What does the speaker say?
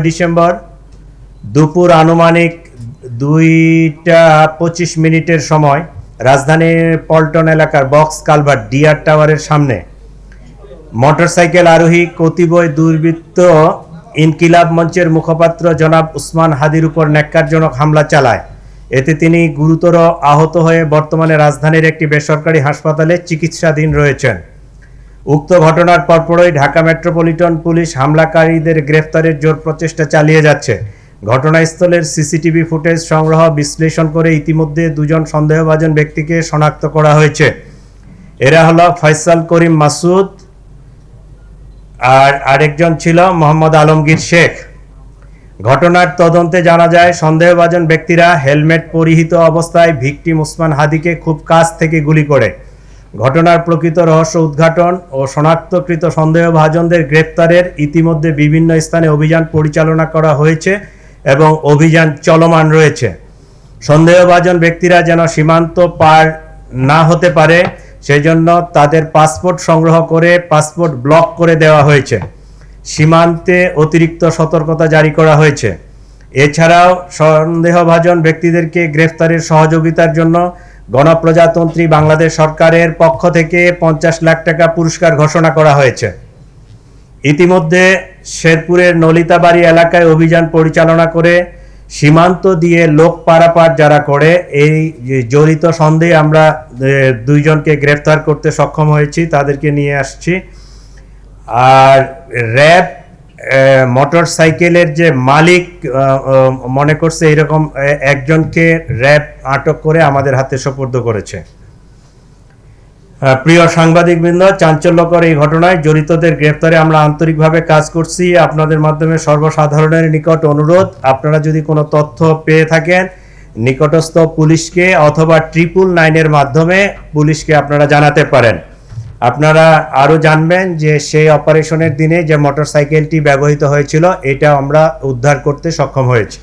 December দুপুর আনুমানিক 2টা 25 মিনিটের সময় রাজধানীর পল্টন এলাকার বক্স কালভার্ট ডিআর টাওয়ারের সামনে মোটরসাইকেল আরোহী কতিপয় দুর্বৃত্ত ইনকিলাব মঞ্চের মুখপাত্র জনাব উসমান হাদির উপর ন্যাক্কারজনক হামলা চালায়। এতে তিনি গুরুতর আহত হয়ে বর্তমানে রাজধানীর একটি বেসরকারি হাসপাতালে চিকিৎসাধীন রয়েছেন। উক্ত ঘটনার পরপরই ঢাকা মেট্রোপলিটন পুলিশ হামলাকারীদের গ্রেফতারের জোর প্রচেষ্টা চালিয়ে যাচ্ছে। ঘটনাস্থলের সিসিটিভি ফুটেজ সংগ্রহ বিশ্লেষণ করে ইতিমধ্যে দুজন সন্দেহভাজন ব্যক্তিকে শনাক্ত করা হয়েছে। এরা হলো ফয়সাল করিম মাসুদ আর আরেকজন ছিল মোহাম্মদ আলমগীর শেখ। ঘটনার তদন্তে জানা যায় সন্দেহভাজন ব্যক্তিরা হেলমেট পরিহিত অবস্থায় ভিকটিম উসমান হাদিকে খুব কাছ থেকে গুলি করে। ঘটনার প্রকৃত রহস্য উদ্ঘাটন ও শনাক্তকৃত সন্দেহভাজনদের গ্রেপ্তারের ইতিমধ্যে বিভিন্ন স্থানে অভিযান পরিচালনা করা হয়েছে এবং অভিযান চলমান রয়েছে। সন্দেহভাজন ব্যক্তিরা যেন সীমান্ত পার না হতে পারে সেজন্য তাদের পাসপোর্ট সংগ্রহ করে পাসপোর্ট ব্লক করে দেওয়া হয়েছে। সীমান্তে অতিরিক্ত সতর্কতা জারি করা হয়েছে। এছাড়াও সন্দেহভাজন ব্যক্তিদেরকে গ্রেফতারের সহযোগিতার জন্য গণপ্রজাতন্ত্রী বাংলাদেশ সরকারের পক্ষ থেকে 50 লাখ টাকা পুরস্কার ঘোষণা করা হয়েছে। ইতিমধ্যে শেরপুরের নলিতাবাড়ি এলাকায় অভিযান পরিচালনা করে সীমান্ত দিয়ে লোক পারাপার যারা করে এই জড়িত সন্দেহে আমরা 2 জনকে গ্রেফতার করতে সক্ষম হয়েছি, তাদেরকে নিয়ে আসছি। আর র্যাব মোটর সাইকেলের যে মালিক মনে করছে এরকম একজনকে র্যাব আটক করে আমাদের হাতে সোপর্দ করেছে। প্রিয় সাংবাদিকবৃন্দ, চাঞ্চল্যকর এই ঘটনায় জড়িতদের গ্রেফতারে আমরা আন্তরিকভাবে কাজ করছি। আপনাদের মাধ্যমে সর্বসাধারণের নিকট অনুরোধ, আপনারা যদি কোনো তথ্য পেয়ে থাকেন নিকটস্থ পুলিশকে অথবা 999-এর মাধ্যমে পুলিশকে আপনারা জানাতে পারেন। আপনারা আরও জানবেন যে সেই অপারেশনের দিনে যে মোটরসাইকেলটি ব্যবহৃত হয়েছিল এটা আমরা উদ্ধার করতে সক্ষম হয়েছি।